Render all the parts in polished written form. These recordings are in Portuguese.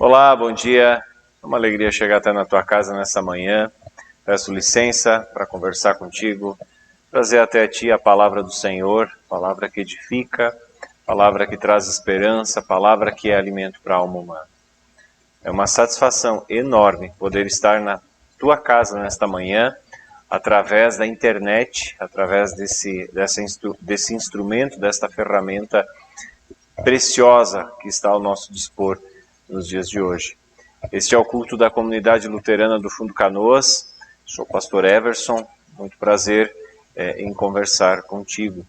Olá, bom dia. É uma alegria chegar até na tua casa nessa manhã. Peço licença para conversar contigo, trazer até ti a palavra do Senhor, palavra que edifica, palavra que traz esperança, palavra que é alimento para a alma humana. É uma satisfação enorme poder estar na tua casa nesta manhã, através da internet, através desse instrumento, desta ferramenta preciosa que está ao nosso dispor nos dias de hoje. Este é o culto da comunidade luterana do Fundo Canoas. Sou o pastor Everson, muito prazer em conversar contigo.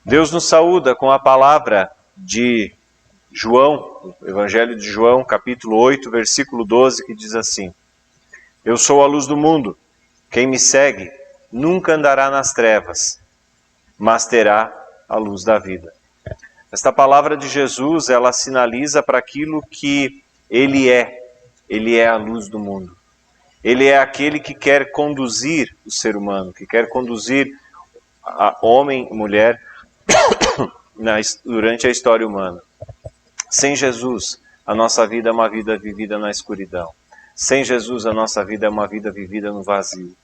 Deus nos saúda com a palavra de João, o Evangelho de João, capítulo 8, versículo 12, que diz assim: Eu sou a luz do mundo, quem me segue nunca andará nas trevas, mas terá a luz da vida. Esta palavra de Jesus, ela sinaliza para aquilo que Ele é a luz do mundo. Ele é aquele que quer conduzir o ser humano, que quer conduzir a homem e mulher durante a história humana. Sem Jesus, a nossa vida é uma vida vivida na escuridão. Sem Jesus, a nossa vida é uma vida vivida no vazio.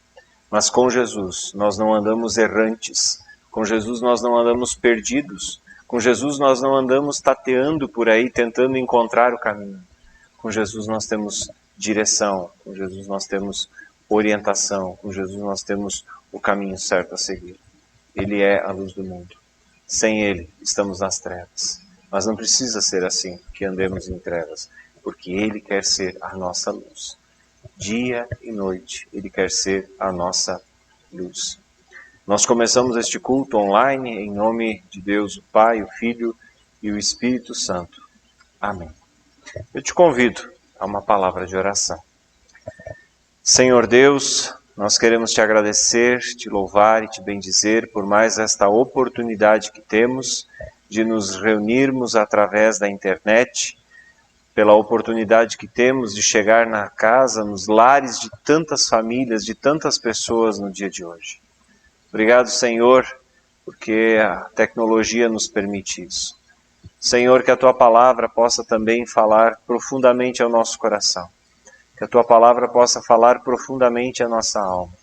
Mas com Jesus, nós não andamos errantes. Com Jesus, nós não andamos perdidos. Com Jesus, nós não andamos tateando por aí, tentando encontrar o caminho. Com Jesus, nós temos direção. Com Jesus, nós temos orientação. Com Jesus, nós temos o caminho certo a seguir. Ele é a luz do mundo. Sem Ele, estamos nas trevas. Mas não precisa ser assim, que andemos em trevas, porque Ele quer ser a nossa luz. Dia e noite, Ele quer ser a nossa luz. Nós começamos este culto online em nome de Deus, o Pai, o Filho e o Espírito Santo. Amém. Eu te convido a uma palavra de oração. Senhor Deus, nós queremos te agradecer, te louvar e te bendizer por mais esta oportunidade que temos de nos reunirmos através da internet, pela oportunidade que temos de chegar na casa, nos lares de tantas famílias, de tantas pessoas no dia de hoje. Obrigado, Senhor, porque a tecnologia nos permite isso. Senhor, que a Tua palavra possa também falar profundamente ao nosso coração. Que a Tua palavra possa falar profundamente à nossa alma.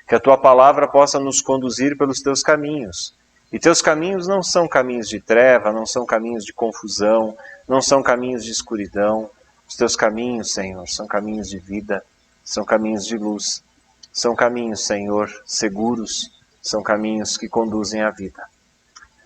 Que a Tua palavra possa nos conduzir pelos Teus caminhos. E Teus caminhos não são caminhos de treva, não são caminhos de confusão, não são caminhos de escuridão. Os Teus caminhos, Senhor, são caminhos de vida, são caminhos de luz. São caminhos, Senhor, seguros. São caminhos que conduzem à vida.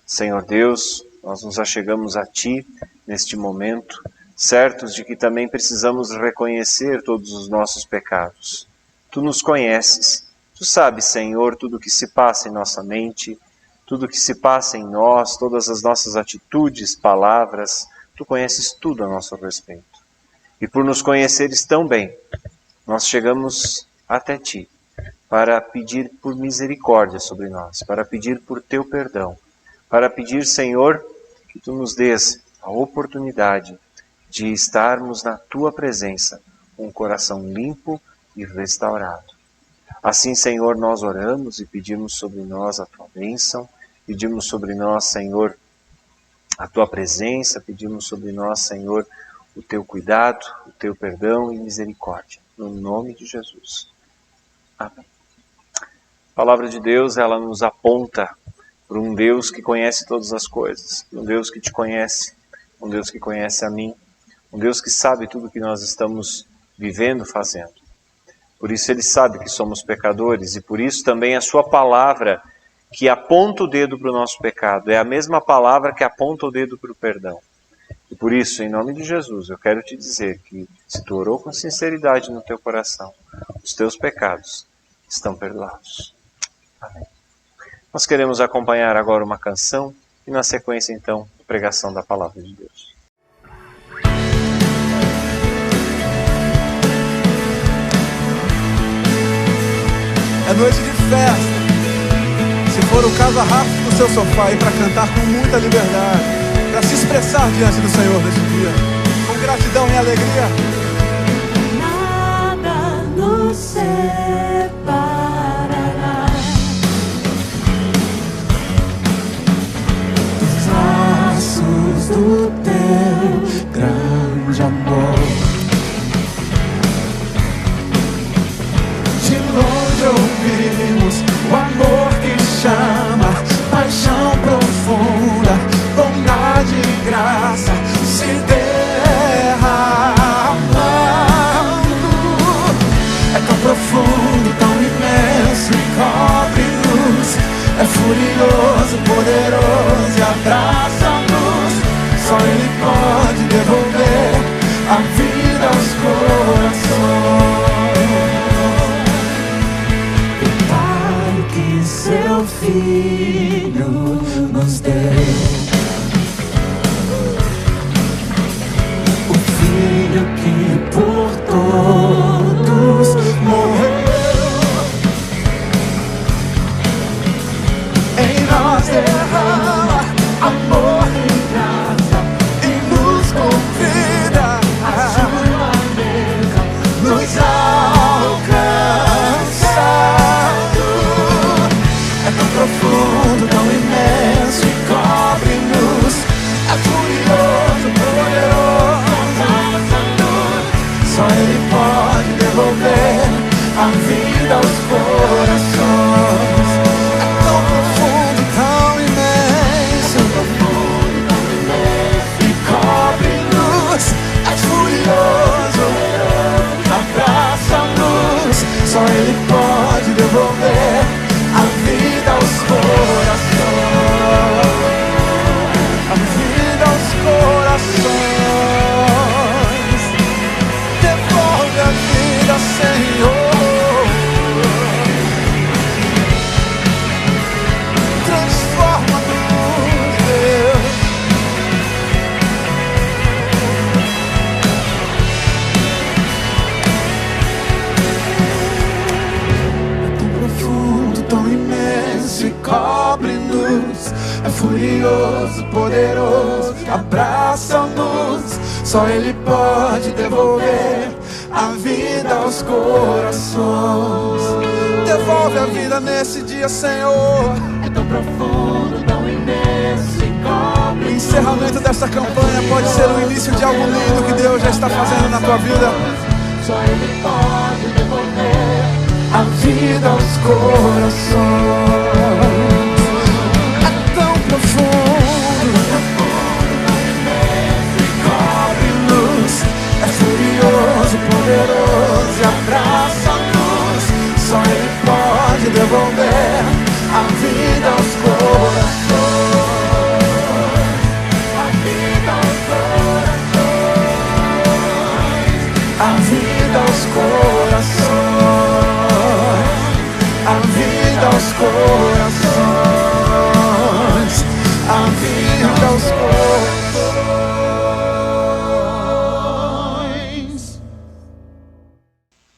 Senhor Deus, nós nos achegamos a Ti neste momento, certos de que também precisamos reconhecer todos os nossos pecados. Tu nos conheces, Tu sabes, Senhor, tudo o que se passa em nossa mente, tudo o que se passa em nós, todas as nossas atitudes, palavras, Tu conheces tudo a nosso respeito. E por nos conheceres tão bem, nós chegamos até Ti, para pedir por misericórdia sobre nós, para pedir por Teu perdão, para pedir, Senhor, que Tu nos dês a oportunidade de estarmos na Tua presença, com um coração limpo e restaurado. Assim, Senhor, nós oramos e pedimos sobre nós a Tua bênção, pedimos sobre nós, Senhor, a Tua presença, pedimos sobre nós, Senhor, o Teu cuidado, o Teu perdão e misericórdia, no nome de Jesus. Amém. A palavra de Deus, ela nos aponta para um Deus que conhece todas as coisas, um Deus que te conhece, um Deus que conhece a mim, um Deus que sabe tudo o que nós estamos vivendo, fazendo. Por isso Ele sabe que somos pecadores e por isso também a Sua palavra que aponta o dedo para o nosso pecado é a mesma palavra que aponta o dedo para o perdão. E por isso, em nome de Jesus, eu quero te dizer que se tu orou com sinceridade no teu coração, os teus pecados estão perdoados. Amém. Nós queremos acompanhar agora uma canção e na sequência então a pregação da palavra de Deus. É noite de festa. Se for o caso, arraste do seu sofá aí para cantar com muita liberdade, para se expressar diante do Senhor nesse dia, com gratidão e alegria. Nada nos separará dos laços do teu grande amor. o amor que chama, paixão profunda, bondade e graça se derramando. É tão profundo, tão imenso e cobre-nos, é furioso, poderoso e abraça-nos. Só Ele pode devolver a vida aos corações. O Pai que seu Filho nos deu, o Filho que por todos morreu, em nós derrama amor e graça e nos convida a sua mesa, nos alcançando. É tão profundo, tão imenso e cobre-nos, é furioso, poderoso, abraça-nos. Só Ele pode devolver a vida aos corações. É tão profundo, tão imenso e cobre-nos, é furioso, abraça-nos. Só Ele pode devolver a vida aos corações, a vida aos corações. Devolve a vida, Senhor, transforma-nos, Deus. É tão profundo, tão imenso e cobre-nos, é furioso, poderoso, abraça-nos. Só Ele pode devolver a vida aos corações. Devolve a vida nesse dia, Senhor. É tão profundo, tão imenso e cobre. O encerramento desta campanha pode ser o início de algo lindo que Deus já está fazendo na tua vida. Só Ele pode devolver a vida aos corações. É tão profundo, cobre-nos, é furioso, poderoso e abraça-nos. Só Ele pode devolver a vida aos corações, a vida aos corações, a vida aos corações, a vida aos corações, a vida aos corações.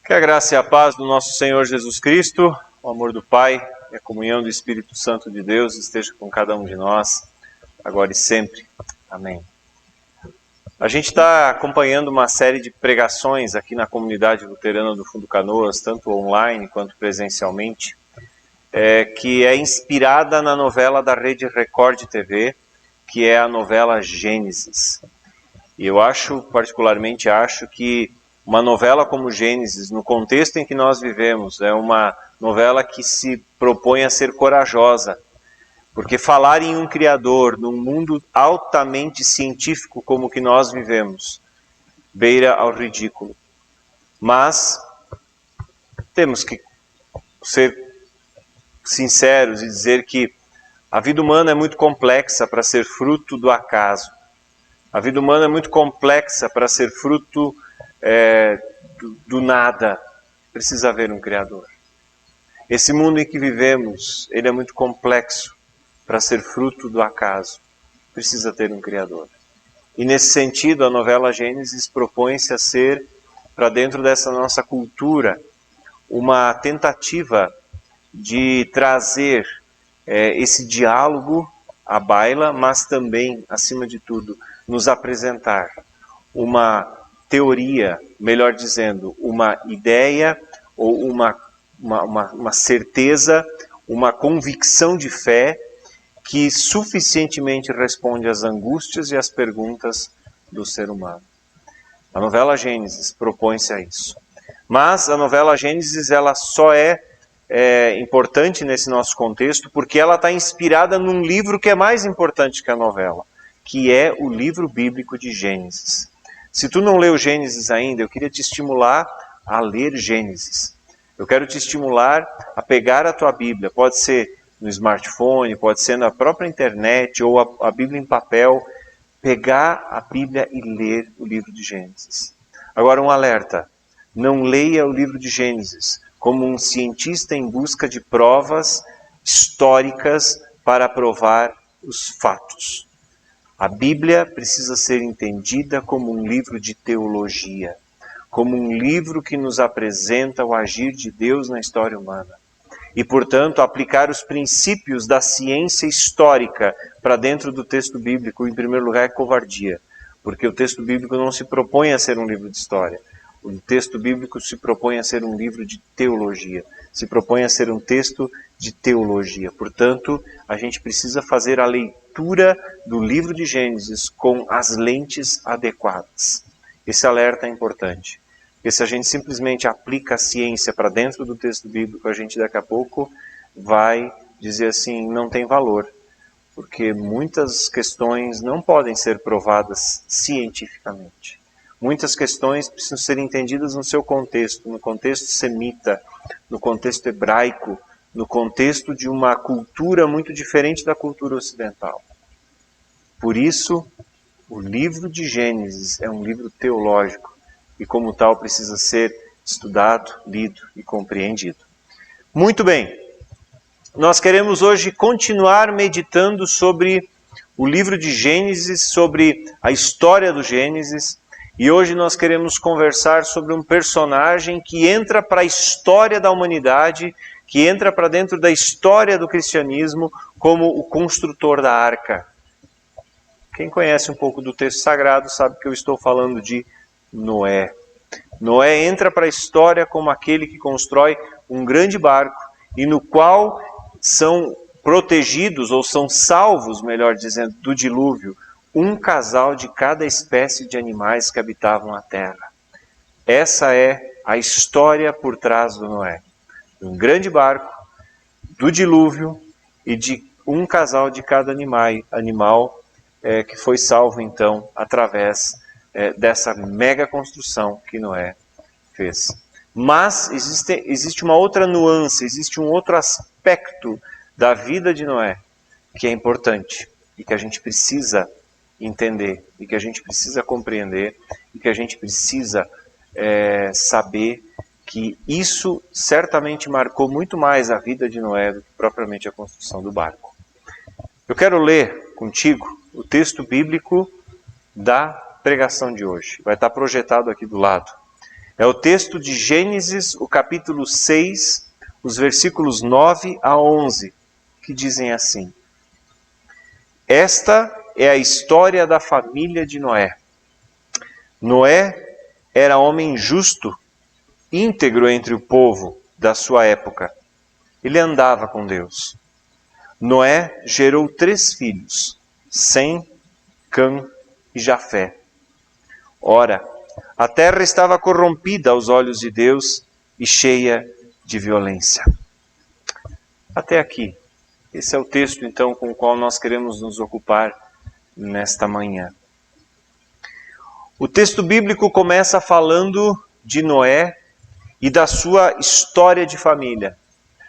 Que a graça e a paz do nosso Senhor Jesus Cristo, o amor do Pai e a comunhão do Espírito Santo de Deus esteja com cada um de nós, agora e sempre. Amém. A gente está acompanhando uma série de pregações aqui na comunidade luterana do Fundo Canoas, tanto online quanto presencialmente, que é inspirada na novela da Rede Record TV, que é a novela Gênesis. E eu particularmente acho que uma novela como Gênesis, no contexto em que nós vivemos, é uma novela que se propõe a ser corajosa, porque falar em um Criador, num mundo altamente científico como o que nós vivemos, beira ao ridículo. Mas temos que ser sinceros e dizer que a vida humana é muito complexa para ser fruto do acaso. A vida humana é muito complexa para ser fruto do nada. Precisa haver um Criador. Esse mundo em que vivemos, ele é muito complexo para ser fruto do acaso. Precisa ter um Criador. E nesse sentido, a novela Gênesis propõe-se a ser, para dentro dessa nossa cultura, uma tentativa de trazer esse diálogo à baila, mas também, acima de tudo, nos apresentar uma teoria, melhor dizendo, uma ideia ou uma certeza, uma convicção de fé que suficientemente responde às angústias e às perguntas do ser humano. A novela Gênesis propõe-se a isso. Mas a novela Gênesis ela só é importante nesse nosso contexto, porque ela está inspirada num livro que é mais importante que a novela, que é o livro bíblico de Gênesis. Se tu não leu Gênesis ainda, eu queria te estimular a ler Gênesis. Eu quero te estimular a pegar a tua Bíblia, pode ser no smartphone, pode ser na própria internet ou a Bíblia em papel, pegar a Bíblia e ler o livro de Gênesis. Agora um alerta, não leia o livro de Gênesis como um cientista em busca de provas históricas para provar os fatos. A Bíblia precisa ser entendida como um livro de teologia, como um livro que nos apresenta o agir de Deus na história humana. E, portanto, aplicar os princípios da ciência histórica para dentro do texto bíblico, em primeiro lugar, é covardia, porque o texto bíblico não se propõe a ser um livro de história. O texto bíblico se propõe a ser um livro de teologia, se propõe a ser um texto de teologia. Portanto, a gente precisa fazer a leitura do livro de Gênesis com as lentes adequadas. Esse alerta é importante, porque se a gente simplesmente aplica a ciência para dentro do texto bíblico, a gente daqui a pouco vai dizer assim, não tem valor, porque muitas questões não podem ser provadas cientificamente. Muitas questões precisam ser entendidas no seu contexto, no contexto semita, no contexto hebraico, no contexto de uma cultura muito diferente da cultura ocidental. Por isso, o livro de Gênesis é um livro teológico e, como tal, precisa ser estudado, lido e compreendido. Muito bem, nós queremos hoje continuar meditando sobre o livro de Gênesis, sobre a história do Gênesis. E hoje nós queremos conversar sobre um personagem que entra para a história da humanidade, que entra para dentro da história do cristianismo como o construtor da arca. Quem conhece um pouco do texto sagrado sabe que eu estou falando de Noé. Noé entra para a história como aquele que constrói um grande barco e no qual são protegidos, ou são salvos, melhor dizendo, do dilúvio, um casal de cada espécie de animais que habitavam a terra. Essa é a história por trás do Noé. Um grande barco, do dilúvio e de um casal de cada animal que foi salvo então através dessa mega construção que Noé fez. Mas existe uma outra nuance, existe um outro aspecto da vida de Noé que é importante e que a gente precisa entender, e que a gente precisa compreender, e que a gente precisa saber que isso certamente marcou muito mais a vida de Noé do que propriamente a construção do barco. Eu quero ler contigo o texto bíblico da pregação de hoje. Vai estar projetado aqui do lado. É o texto de Gênesis, o capítulo 6, os versículos 9 a 11, que dizem assim: Esta é a história da família de Noé. Noé era homem justo, íntegro entre o povo da sua época. Ele andava com Deus. Noé gerou 3 filhos, Sem, Cã e Jafé. Ora, a terra estava corrompida aos olhos de Deus e cheia de violência. Até aqui. Esse é o texto, então, com o qual nós queremos nos ocupar nesta manhã. O texto bíblico começa falando de Noé e da sua história de família.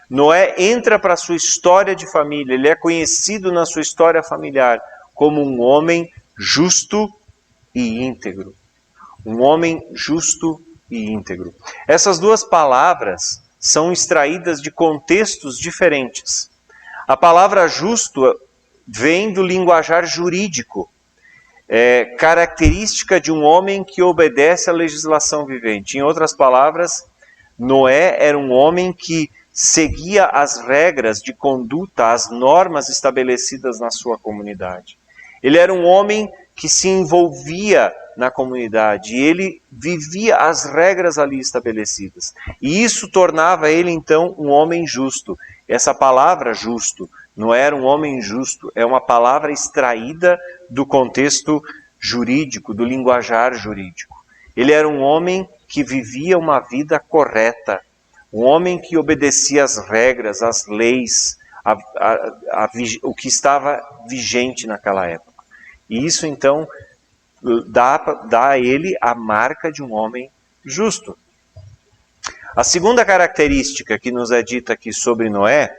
Noé entra para a sua história de família, ele é conhecido na sua história familiar como um homem justo e íntegro. Um homem justo e íntegro. Essas duas palavras são extraídas de contextos diferentes. A palavra justo vem do linguajar jurídico, característica de um homem que obedece à legislação vivente. Em outras palavras, Noé era um homem que seguia as regras de conduta, as normas estabelecidas na sua comunidade. Ele era um homem que se envolvia na comunidade e ele vivia as regras ali estabelecidas. E isso tornava ele, então, um homem justo. Essa palavra justo não era um homem justo, é uma palavra extraída do contexto jurídico, do linguajar jurídico. Ele era um homem que vivia uma vida correta, um homem que obedecia às regras, às leis, o que estava vigente naquela época. E isso então dá a ele a marca de um homem justo. A segunda característica que nos é dita aqui sobre Noé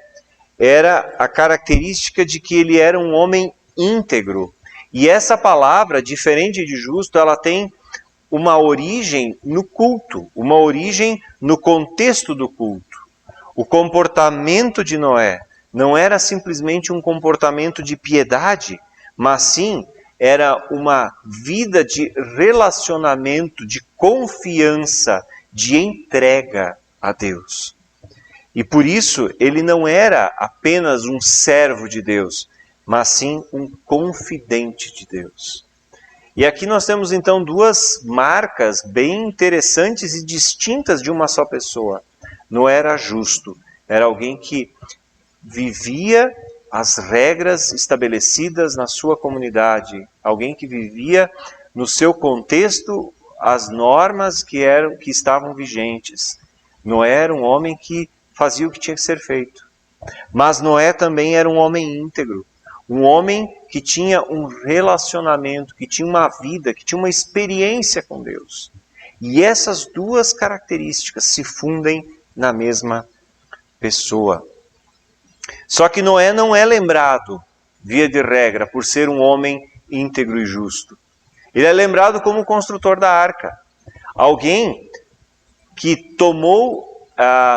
era a característica de que ele era um homem íntegro. E essa palavra, diferente de justo, ela tem uma origem no culto, uma origem no contexto do culto. O comportamento de Noé não era simplesmente um comportamento de piedade, mas sim era uma vida de relacionamento, de confiança, de entrega a Deus. E por isso ele não era apenas um servo de Deus, mas sim um confidente de Deus. E aqui nós temos então duas marcas bem interessantes e distintas de uma só pessoa. Noé era justo, era alguém que vivia as regras estabelecidas na sua comunidade, alguém que vivia no seu contexto as normas que estavam vigentes. Noé era um homem que fazia o que tinha que ser feito. Mas Noé também era um homem íntegro, um homem que tinha um relacionamento, que tinha uma vida, que tinha uma experiência com Deus. E essas duas características se fundem na mesma pessoa. Só que Noé não é lembrado, via de regra, por ser um homem íntegro e justo. Ele é lembrado como o construtor da arca. Alguém que tomou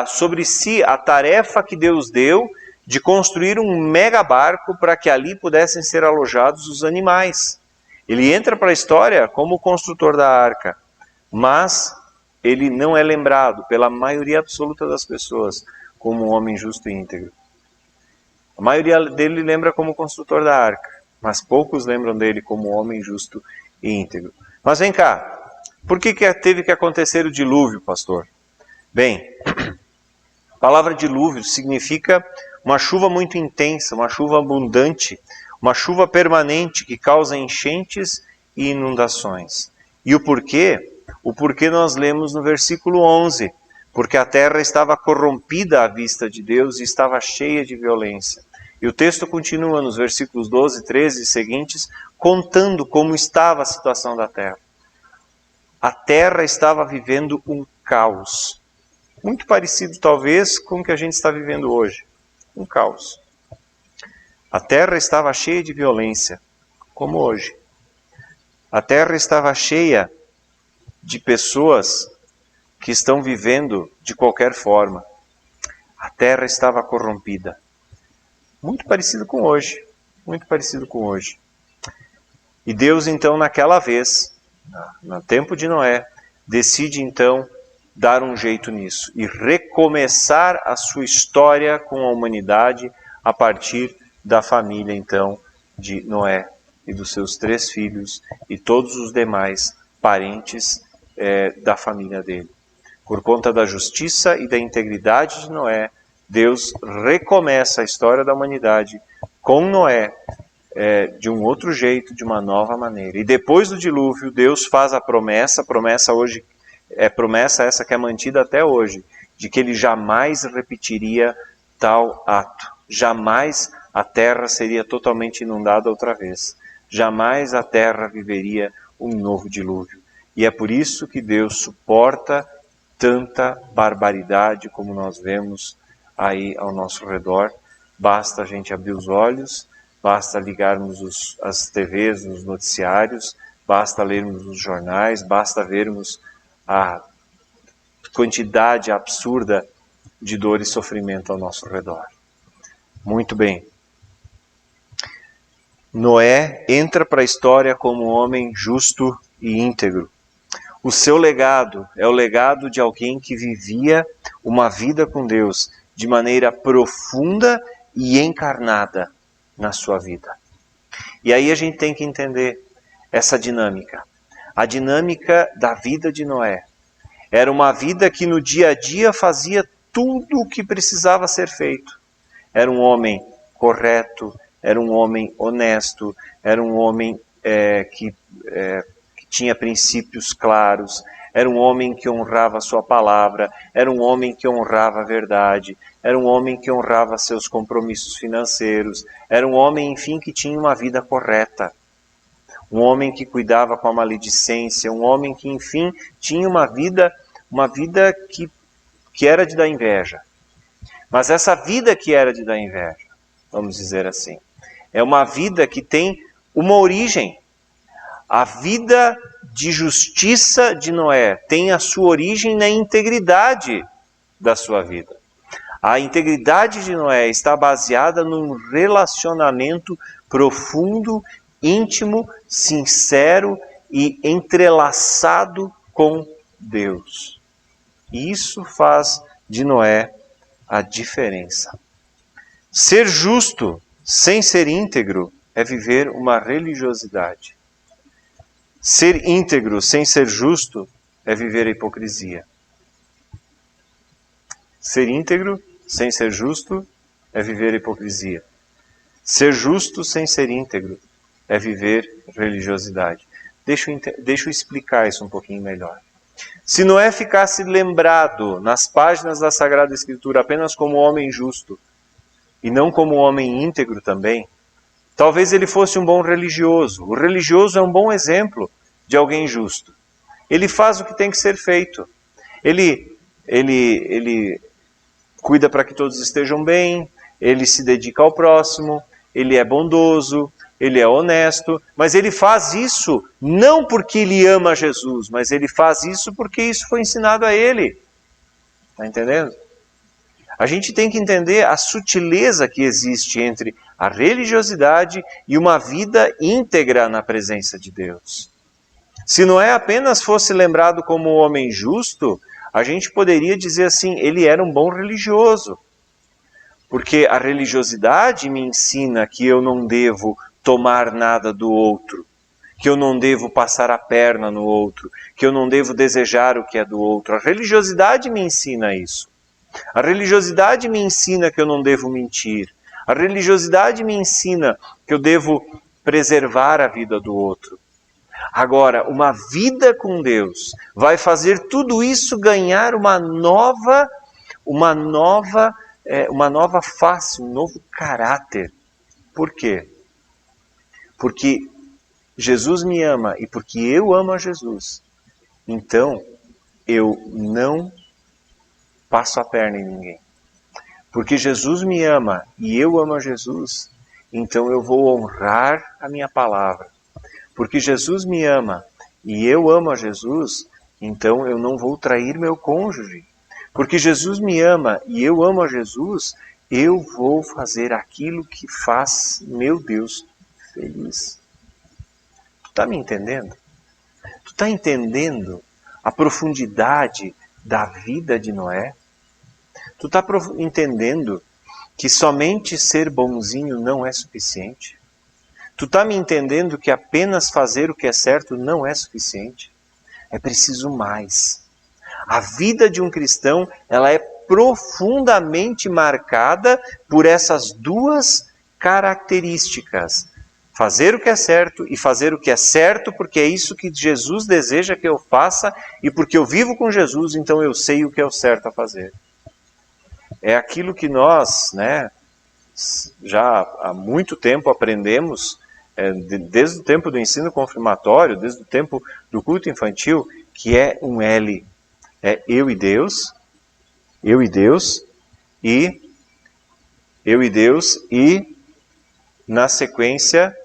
sobre si a tarefa que Deus deu de construir um mega barco para que ali pudessem ser alojados os animais. Ele entra para a história como o construtor da arca, mas ele não é lembrado pela maioria absoluta das pessoas como um homem justo e íntegro. A maioria dele lembra como construtor da arca, mas poucos lembram dele como homem justo e íntegro. Mas vem cá, por que teve que acontecer o dilúvio, pastor? Bem, a palavra dilúvio significa uma chuva muito intensa, uma chuva abundante, uma chuva permanente que causa enchentes e inundações. E o porquê? O porquê nós lemos no versículo 11. Porque a terra estava corrompida à vista de Deus e estava cheia de violência. E o texto continua nos versículos 12, 13 e seguintes, contando como estava a situação da terra. A terra estava vivendo um caos. Muito parecido, talvez, com o que a gente está vivendo hoje. Um caos. A terra estava cheia de violência, como hoje. A terra estava cheia de pessoas que estão vivendo de qualquer forma. A terra estava corrompida. Muito parecido com hoje. Muito parecido com hoje. E Deus, então, naquela vez, no tempo de Noé, decide, então, dar um jeito nisso e recomeçar a sua história com a humanidade a partir da família, então, de Noé e dos seus 3 filhos e todos os demais parentes da família dele. Por conta da justiça e da integridade de Noé, Deus recomeça a história da humanidade com Noé de um outro jeito, de uma nova maneira. E depois do dilúvio, Deus faz a promessa hoje, promessa essa que é mantida até hoje, de que ele jamais repetiria tal ato. Jamais a terra seria totalmente inundada outra vez. Jamais a terra viveria um novo dilúvio. E é por isso que Deus suporta tanta barbaridade como nós vemos aí ao nosso redor. Basta a gente abrir os olhos, basta ligarmos as TVs, os noticiários, basta lermos os jornais, basta vermos a quantidade absurda de dor e sofrimento ao nosso redor. Muito bem. Noé entra para a história como um homem justo e íntegro. O seu legado é o legado de alguém que vivia uma vida com Deus de maneira profunda e encarnada na sua vida. E aí a gente tem que entender essa dinâmica. A dinâmica da vida de Noé. Era uma vida que no dia a dia fazia tudo o que precisava ser feito. Era um homem correto, era um homem honesto, era um homem que tinha princípios claros, era um homem que honrava a sua palavra, era um homem que honrava a verdade, era um homem que honrava seus compromissos financeiros, era um homem, enfim, que tinha uma vida correta. Um homem que cuidava com a maledicência, um homem que, enfim, tinha uma vida que era de dar inveja. Mas essa vida que era de dar inveja, vamos dizer assim, é uma vida que tem uma origem. A vida de justiça de Noé tem a sua origem na integridade da sua vida. A integridade de Noé está baseada num relacionamento profundo, íntimo, sincero e entrelaçado com Deus. E isso faz de Noé a diferença. Ser justo sem ser íntegro é viver uma religiosidade. Ser íntegro sem ser justo é viver a hipocrisia. Ser íntegro sem ser justo é viver a hipocrisia. Ser justo sem ser íntegro é viver religiosidade. Deixa eu explicar isso um pouquinho melhor. Se Noé ficasse lembrado nas páginas da Sagrada Escritura apenas como homem justo e não como homem íntegro também, talvez ele fosse um bom religioso. O religioso é um bom exemplo de alguém justo. Ele faz o que tem que ser feito. Ele cuida para que todos estejam bem, ele se dedica ao próximo, ele é bondoso, ele é honesto, mas ele faz isso não porque ele ama Jesus, mas ele faz isso porque isso foi ensinado a ele. Está entendendo? A gente tem que entender a sutileza que existe entre a religiosidade e uma vida íntegra na presença de Deus. Se Noé apenas fosse lembrado como um homem justo, a gente poderia dizer assim, ele era um bom religioso. Porque a religiosidade me ensina que eu não devo tomar nada do outro, que eu não devo passar a perna no outro, que eu não devo desejar o que é do outro. A religiosidade me ensina isso. A religiosidade me ensina que eu não devo mentir. A religiosidade me ensina que eu devo preservar a vida do outro. Agora, uma vida com Deus vai fazer tudo isso ganhar uma nova face, um novo caráter. Por quê? Porque Jesus me ama e porque eu amo a Jesus. Então, eu não passo a perna em ninguém. Porque Jesus me ama e eu amo a Jesus, então eu vou honrar a minha palavra. Porque Jesus me ama e eu amo a Jesus, então eu não vou trair meu cônjuge. Porque Jesus me ama e eu amo a Jesus, eu vou fazer aquilo que faz meu Deus feliz. Tu está me entendendo? Tu está entendendo a profundidade da vida de Noé? Tu está entendendo que somente ser bonzinho não é suficiente? Tu está me entendendo que apenas fazer o que é certo não é suficiente? É preciso mais. A vida de um cristão, ela é profundamente marcada por essas duas características. Fazer o que é certo e fazer o que é certo porque é isso que Jesus deseja que eu faça e porque eu vivo com Jesus, então eu sei o que é o certo a fazer. É aquilo que nós, já há muito tempo aprendemos, desde o tempo do ensino confirmatório, desde o tempo do culto infantil, que é um L. É eu e Deus, e na sequência,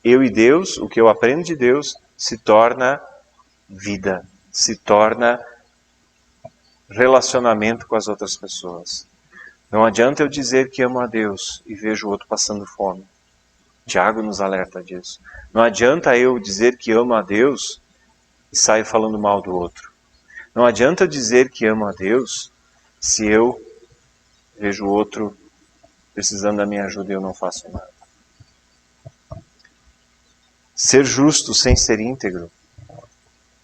eu e Deus, o que eu aprendo de Deus, se torna vida, se torna relacionamento com as outras pessoas. Não adianta eu dizer que amo a Deus e vejo o outro passando fome. Tiago nos alerta disso. Não adianta eu dizer que amo a Deus e saio falando mal do outro. Não adianta eu dizer que amo a Deus se eu vejo o outro precisando da minha ajuda e eu não faço nada. Ser justo sem ser íntegro,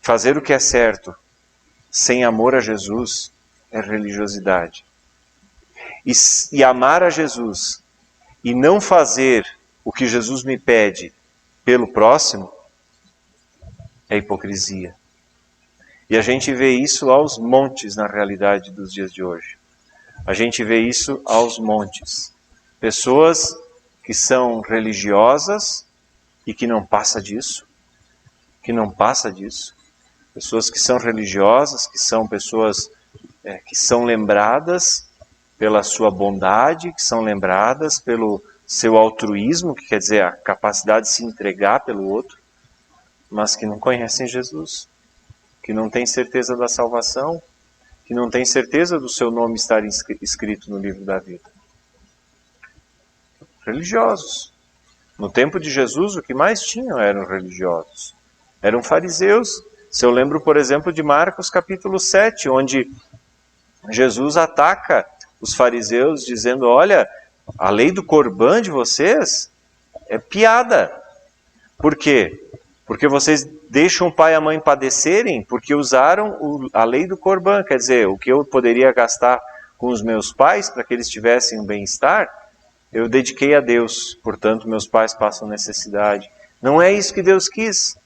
fazer o que é certo sem amor a Jesus é religiosidade. E amar a Jesus e não fazer o que Jesus me pede pelo próximo é hipocrisia. E a gente vê isso aos montes na realidade dos dias de hoje. A gente vê isso aos montes. Pessoas que são religiosas e que não passa disso. Que não passa disso. Pessoas que são religiosas, que são pessoas que são lembradas pela sua bondade, que são lembradas pelo seu altruísmo, que quer dizer a capacidade de se entregar pelo outro, mas que não conhecem Jesus, que não têm certeza da salvação, que não têm certeza do seu nome estar escrito no livro da vida. Religiosos. No tempo de Jesus, o que mais tinham eram religiosos. Eram fariseus. Se eu lembro, por exemplo, de Marcos capítulo 7, onde Jesus ataca os fariseus dizendo, olha, a lei do Corbã de vocês é piada. Por quê? Porque vocês deixam o pai e a mãe padecerem porque usaram a lei do Corbã. Quer dizer, o que eu poderia gastar com os meus pais para que eles tivessem um bem-estar, eu dediquei a Deus, portanto meus pais passam necessidade. Não é isso que Deus quis.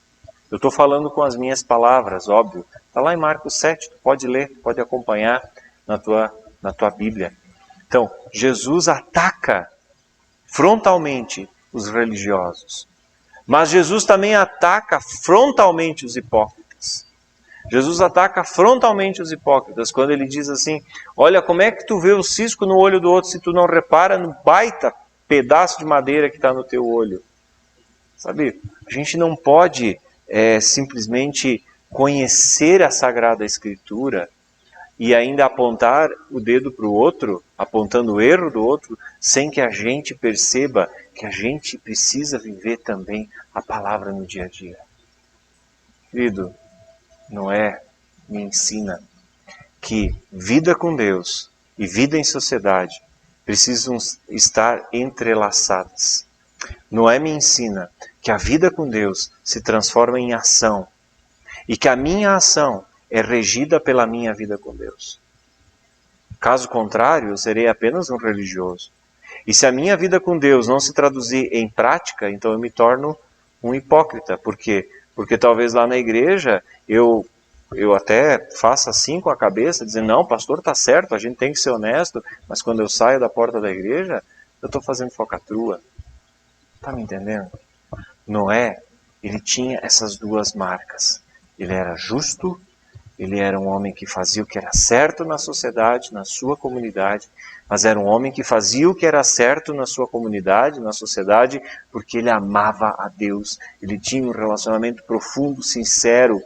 Eu estou falando com as minhas palavras, óbvio. Está lá em Marcos 7, tu pode ler, pode acompanhar na tua Bíblia. Então, Jesus ataca frontalmente os religiosos. Mas Jesus também ataca frontalmente os hipócritas. Jesus ataca frontalmente os hipócritas quando ele diz assim, olha, como é que tu vê o cisco no olho do outro se tu não repara no baita pedaço de madeira que está no teu olho? Sabe, a gente não pode simplesmente conhecer a Sagrada Escritura e ainda apontar o dedo para o outro, apontando o erro do outro, sem que a gente perceba que a gente precisa viver também a palavra no dia a dia. Querido, Noé me ensina que vida com Deus e vida em sociedade precisam estar entrelaçadas. Noé me ensina que a vida com Deus se transforma em ação e que a minha ação é regida pela minha vida com Deus. Caso contrário, eu serei apenas um religioso. E se a minha vida com Deus não se traduzir em prática, então eu me torno um hipócrita. Por quê? Porque talvez lá na igreja eu até faça assim com a cabeça, dizendo, não, pastor está certo, a gente tem que ser honesto, mas quando eu saio da porta da igreja, eu estou fazendo focatrua. Está me entendendo? Noé, ele tinha essas duas marcas. Ele era justo, ele era um homem que fazia o que era certo na sociedade, na sua comunidade, mas era um homem que fazia o que era certo na sua comunidade, na sociedade, porque ele amava a Deus. Ele tinha um relacionamento profundo, sincero.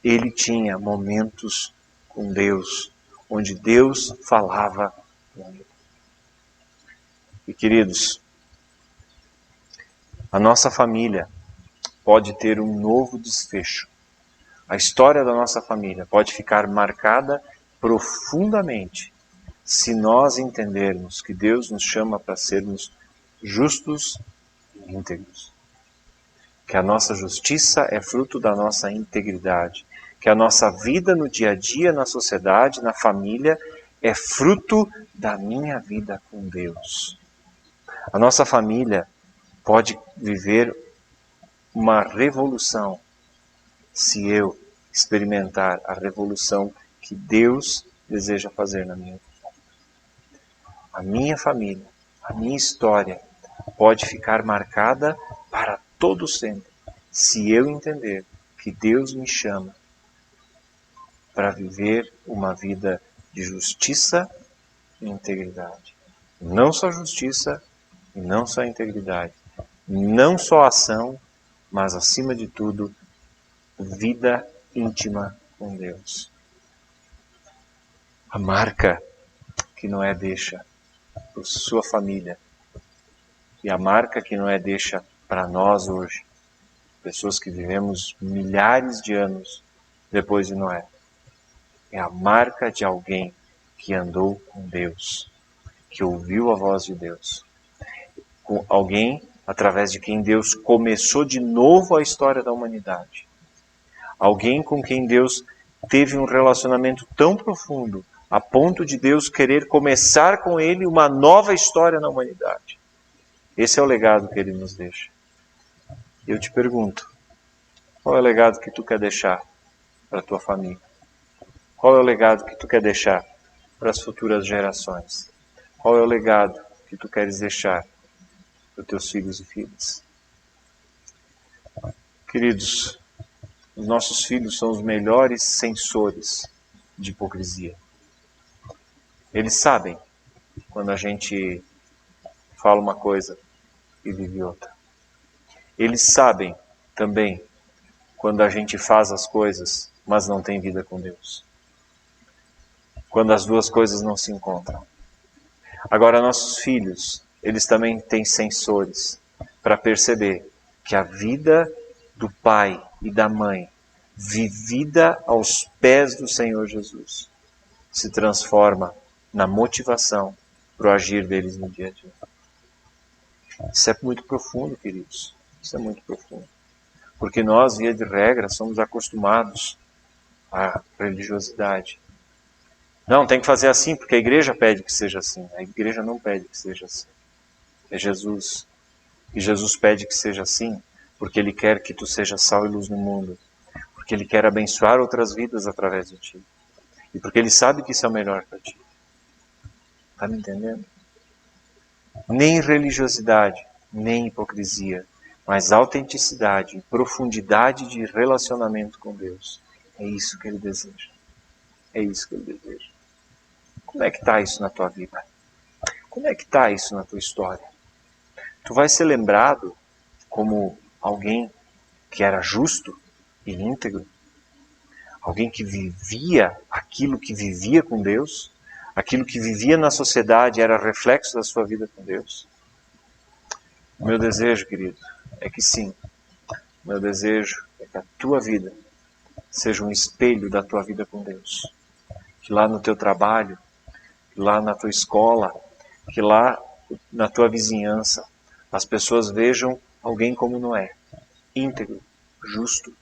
Ele tinha momentos com Deus, onde Deus falava com ele. E queridos, a nossa família pode ter um novo desfecho. A história da nossa família pode ficar marcada profundamente se nós entendermos que Deus nos chama para sermos justos e íntegros. Que a nossa justiça é fruto da nossa integridade. Que a nossa vida no dia a dia, na sociedade, na família, é fruto da minha vida com Deus. A nossa família pode viver uma revolução se eu experimentar a revolução que Deus deseja fazer na minha vida. A minha família, a minha história pode ficar marcada para todo sempre se eu entender que Deus me chama para viver uma vida de justiça e integridade. Não só justiça e não só integridade. Não só ação, mas acima de tudo, vida íntima com Deus. A marca que Noé deixa para sua família e a marca que Noé deixa para nós hoje, pessoas que vivemos milhares de anos depois de Noé, é a marca de alguém que andou com Deus, que ouviu a voz de Deus. Com alguém através de quem Deus começou de novo a história da humanidade. Alguém com quem Deus teve um relacionamento tão profundo, a ponto de Deus querer começar com ele uma nova história na humanidade. Esse é o legado que ele nos deixa. Eu te pergunto, qual é o legado que tu quer deixar para a tua família? Qual é o legado que tu quer deixar para as futuras gerações? Qual é o legado que tu queres deixar para os teus filhos e filhas? Queridos, os nossos filhos são os melhores sensores de hipocrisia. Eles sabem quando a gente fala uma coisa e vive outra. Eles sabem também quando a gente faz as coisas, mas não tem vida com Deus. Quando as duas coisas não se encontram. Agora, nossos filhos, eles também têm sensores para perceber que a vida do pai e da mãe, vivida aos pés do Senhor Jesus, se transforma na motivação para o agir deles no dia a dia. Isso é muito profundo, queridos. Isso é muito profundo. Porque nós, via de regra, somos acostumados à religiosidade. Não, tem que fazer assim porque a igreja pede que seja assim. A igreja não pede que seja assim. É Jesus. E Jesus pede que seja assim porque Ele quer que tu sejas sal e luz no mundo. Porque Ele quer abençoar outras vidas através de ti. E porque Ele sabe que isso é o melhor para ti. Está me entendendo? Nem religiosidade, nem hipocrisia, mas autenticidade e profundidade de relacionamento com Deus. É isso que Ele deseja. É isso que Ele deseja. Como é que está isso na tua vida? Como é que está isso na tua história? Tu vai ser lembrado como alguém que era justo e íntegro? Alguém que vivia aquilo que vivia com Deus? Aquilo que vivia na sociedade era reflexo da sua vida com Deus? O meu desejo, querido, é que sim. O meu desejo é que a tua vida seja um espelho da tua vida com Deus. Que lá no teu trabalho, que lá na tua escola, que lá na tua vizinhança, as pessoas vejam alguém como Noé, íntegro, justo,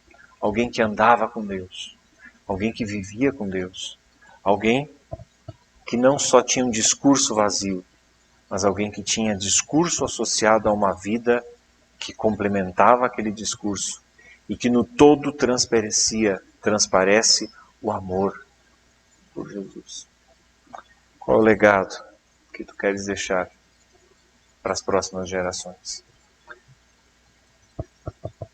alguém que andava com Deus, alguém que vivia com Deus, alguém que não só tinha um discurso vazio, mas alguém que tinha discurso associado a uma vida que complementava aquele discurso e que no todo transparece o amor por Jesus. Qual é o legado que tu queres deixar para as próximas gerações?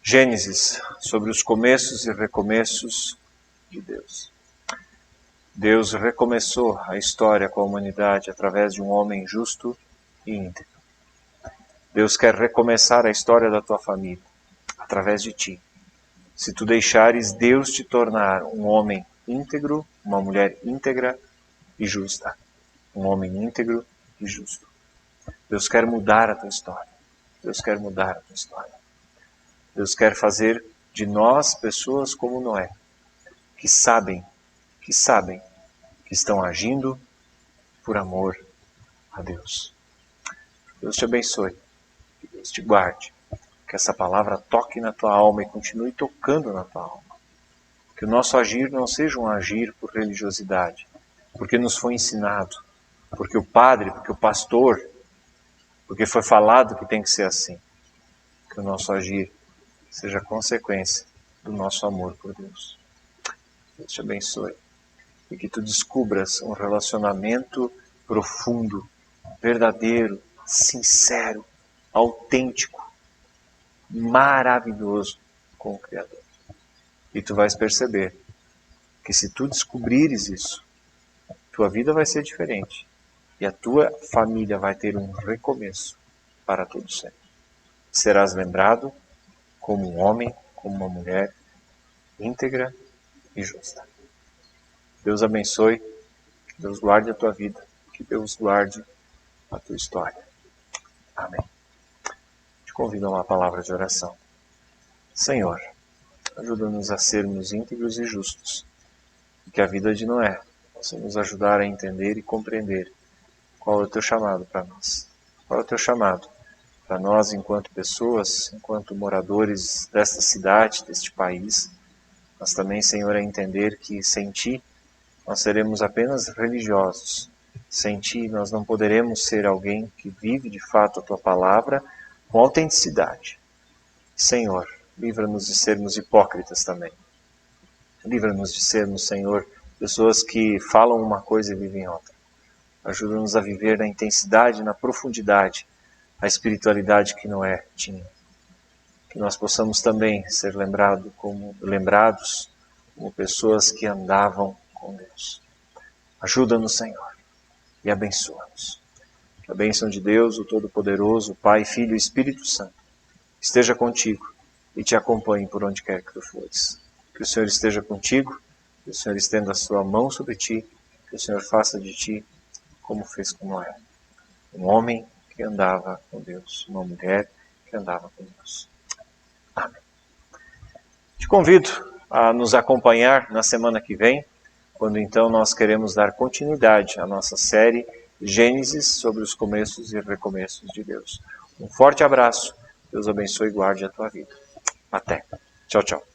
Gênesis, sobre os começos e recomeços de Deus. Deus recomeçou a história com a humanidade através de um homem justo e íntegro. Deus quer recomeçar a história da tua família através de ti. Se tu deixares Deus te tornar um homem íntegro, uma mulher íntegra e justa. Um homem íntegro e justo. Deus quer mudar a tua história. Deus quer mudar a tua história. Deus quer fazer de nós pessoas como Noé, que sabem que estão agindo por amor a Deus. Deus te abençoe, que Deus te guarde, que essa palavra toque na tua alma e continue tocando na tua alma. Que o nosso agir não seja um agir por religiosidade, porque nos foi ensinado, porque o padre, porque o pastor, porque foi falado que tem que ser assim. Que o nosso agir seja consequência do nosso amor por Deus. Deus te abençoe. E que tu descubras um relacionamento profundo, verdadeiro, sincero, autêntico, maravilhoso com o Criador. E tu vais perceber que se tu descobrires isso, tua vida vai ser diferente. E a tua família vai ter um recomeço para todo sempre. Serás lembrado como um homem, como uma mulher íntegra e justa. Deus abençoe, que Deus guarde a tua vida, que Deus guarde a tua história. Amém. Te convido a uma palavra de oração. Senhor, ajuda-nos a sermos íntegros e justos, e que a vida de Noé possa nos ajudar a entender e compreender qual é o teu chamado para nós. Qual é o teu chamado para nós enquanto pessoas, enquanto moradores desta cidade, deste país, mas também, Senhor, a entender que sem Ti nós seremos apenas religiosos. Sem Ti nós não poderemos ser alguém que vive de fato a Tua palavra com autenticidade. Senhor, livra-nos de sermos hipócritas também. Livra-nos de sermos, Senhor, pessoas que falam uma coisa e vivem outra. Ajuda-nos a viver na intensidade, na profundidade, a espiritualidade que Noé tinha. Que nós possamos também ser lembrados como pessoas que andavam com Deus. Ajuda-nos, Senhor, e abençoa-nos. Que a bênção de Deus, o Todo-Poderoso, Pai, Filho e Espírito Santo, esteja contigo e te acompanhe por onde quer que tu fores. Que o Senhor esteja contigo, que o Senhor estenda a sua mão sobre ti, que o Senhor faça de ti como fez com Noé. Um homem que andava com Deus, uma mulher que andava com Deus. Amém. Te convido a nos acompanhar na semana que vem, quando então nós queremos dar continuidade à nossa série Gênesis sobre os começos e recomeços de Deus. Um forte abraço, Deus abençoe e guarde a tua vida. Até. Tchau, tchau.